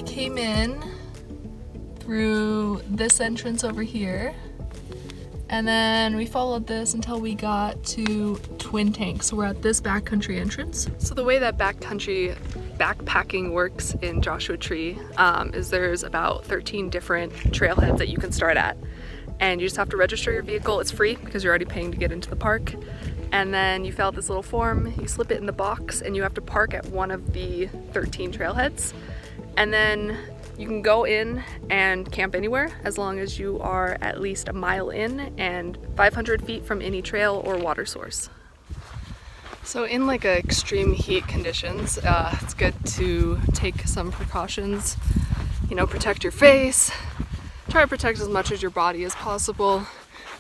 came in through this entrance over here, and then we followed this until we got to Twin Tanks. So we're at this backcountry entrance. So the way that backcountry backpacking works in Joshua Tree is there's about 13 different trailheads that you can start at. And you just have to register your vehicle. It's free because you're already paying to get into the park. And then you fill out this little form, you slip it in the box, and you have to park at one of the 13 trailheads. And then you can go in and camp anywhere as long as you are at least a mile in and 500 feet from any trail or water source. So in like extreme heat conditions, it's good to take some precautions, you know, protect your face, try to protect as much of your body as possible,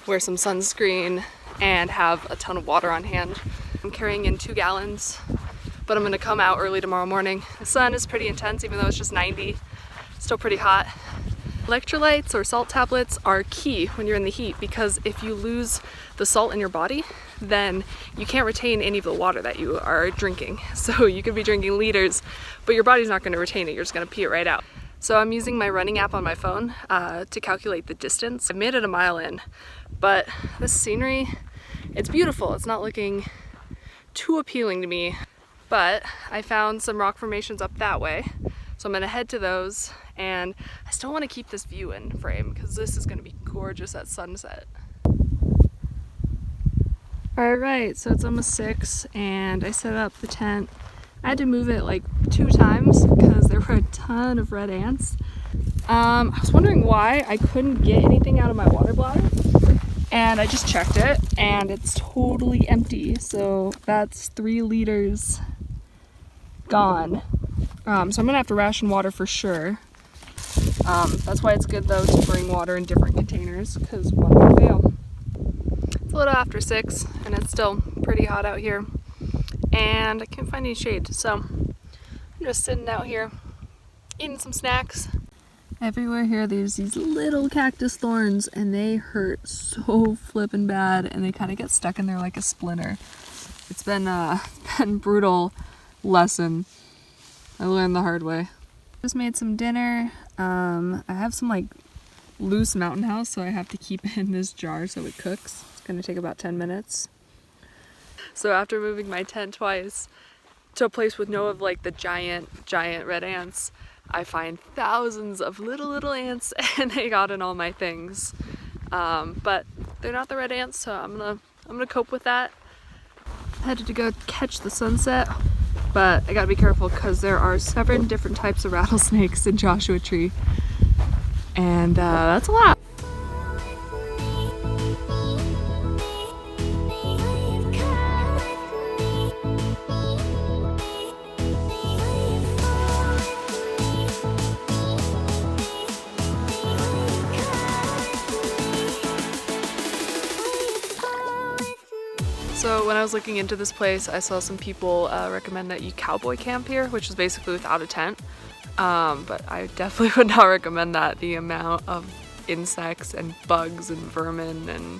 wear some sunscreen, and have a ton of water on hand. I'm carrying in 2 gallons, but I'm gonna come out early tomorrow morning. The sun is pretty intense even though it's just 90, still pretty hot. Electrolytes or salt tablets are key when you're in the heat because if you lose the salt in your body, then you can't retain any of the water that you are drinking. So you could be drinking liters, but your body's not gonna retain it, you're just gonna pee it right out. So I'm using my running app on my phone to calculate the distance. I made it a mile in, but this scenery, it's beautiful. It's not looking too appealing to me, but I found some rock formations up that way. So I'm gonna head to those, and I still wanna keep this view in frame because this is gonna be gorgeous at sunset. All right, so it's almost 6 and I set up the tent. I had to move it like 2 times because there were a ton of red ants. I was wondering why I couldn't get anything out of my water bladder, and I just checked it and it's totally empty. So that's 3 liters gone. So I'm gonna have to ration water for sure. That's why it's good though to bring water in different containers because one will fail. It's a little after 6 and it's still pretty hot out here. And I can't find any shade, so I'm just sitting out here eating some snacks. Everywhere here there's these little cactus thorns and they hurt so flippin' bad and they kind of get stuck in there like a splinter. It's been a brutal lesson. I learned the hard way. Just made some dinner. I have some like loose mountain house, so I have to keep it in this jar so it cooks. It's gonna take about 10 minutes. So after moving my tent twice to a place with no of like the giant red ants, I find thousands of little ants and they got in all my things. But they're not the red ants, so I'm gonna cope with that. Headed to go catch the sunset, but I gotta be careful because there are 7 different types of rattlesnakes in Joshua Tree, and that's a lot. So when I was looking into this place, I saw some people recommend that you cowboy camp here, which is basically without a tent. But I definitely would not recommend that. The amount of insects and bugs and vermin and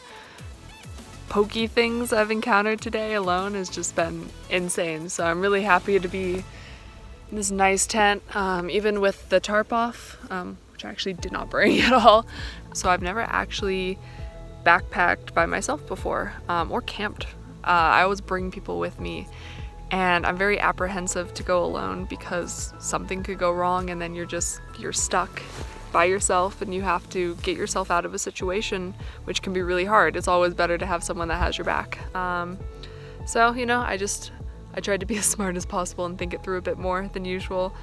pokey things I've encountered today alone has just been insane. So I'm really happy to be in this nice tent, even with the tarp off, which I actually did not bring at all. So I've never actually backpacked by myself before, or camped. I always bring people with me, and I'm very apprehensive to go alone because something could go wrong and then you're stuck by yourself and you have to get yourself out of a situation, which can be really hard. It's always better to have someone that has your back. So, you know, I tried to be as smart as possible and think it through a bit more than usual.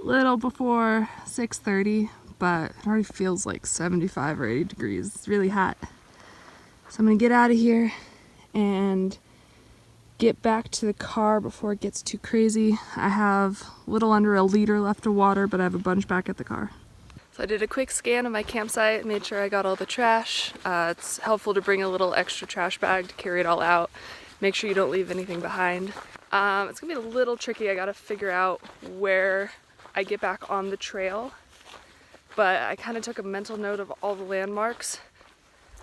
Little before 6:30, but it already feels like 75 or 80 degrees. It's really hot. So I'm gonna get out of here and get back to the car before it gets too crazy. I have a little under a liter left of water, but I have a bunch back at the car. So I did a quick scan of my campsite, made sure I got all the trash. It's helpful to bring a little extra trash bag to carry it all out. Make sure you don't leave anything behind. It's gonna be a little tricky. I gotta figure out where I get back on the trail, but I kind of took a mental note of all the landmarks.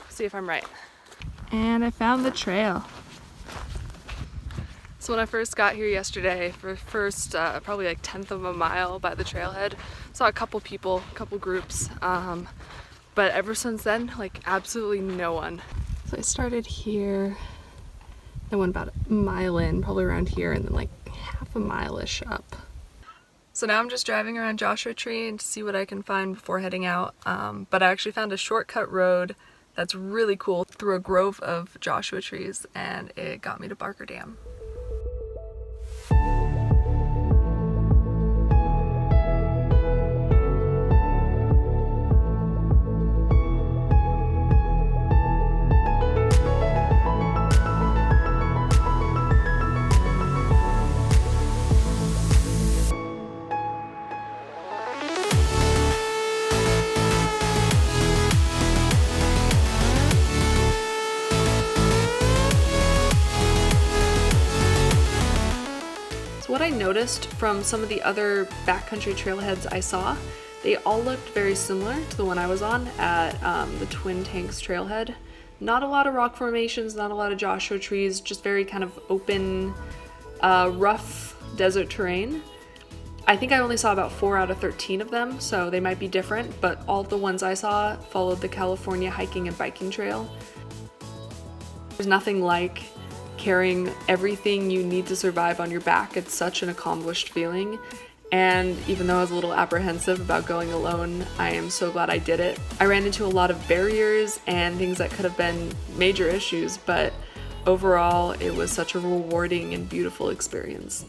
See if I'm right. And I found the trail. So when I first got here yesterday, for first probably like 1/10 of a mile by the trailhead, saw a couple people, a couple groups, but ever since then, like absolutely no one. So I started here, I went about a mile in, probably around here, and then like half a mile-ish up. So now I'm just driving around Joshua Tree and to see what I can find before heading out, but I actually found a shortcut road that's really cool through a grove of Joshua trees, and it got me to Barker Dam. What I noticed from some of the other backcountry trailheads I saw, they all looked very similar to the one I was on at the Twin Tanks trailhead. Not a lot of rock formations, not a lot of Joshua trees, just very kind of open, rough desert terrain. I think I only saw about 4 out of 13 of them, so they might be different, but all the ones I saw followed the California hiking and biking trail. There's nothing like carrying everything you need to survive on your back. It's such an accomplished feeling, and even though I was a little apprehensive about going alone, I am so glad I did it. I ran into a lot of barriers and things that could have been major issues, but overall it was such a rewarding and beautiful experience.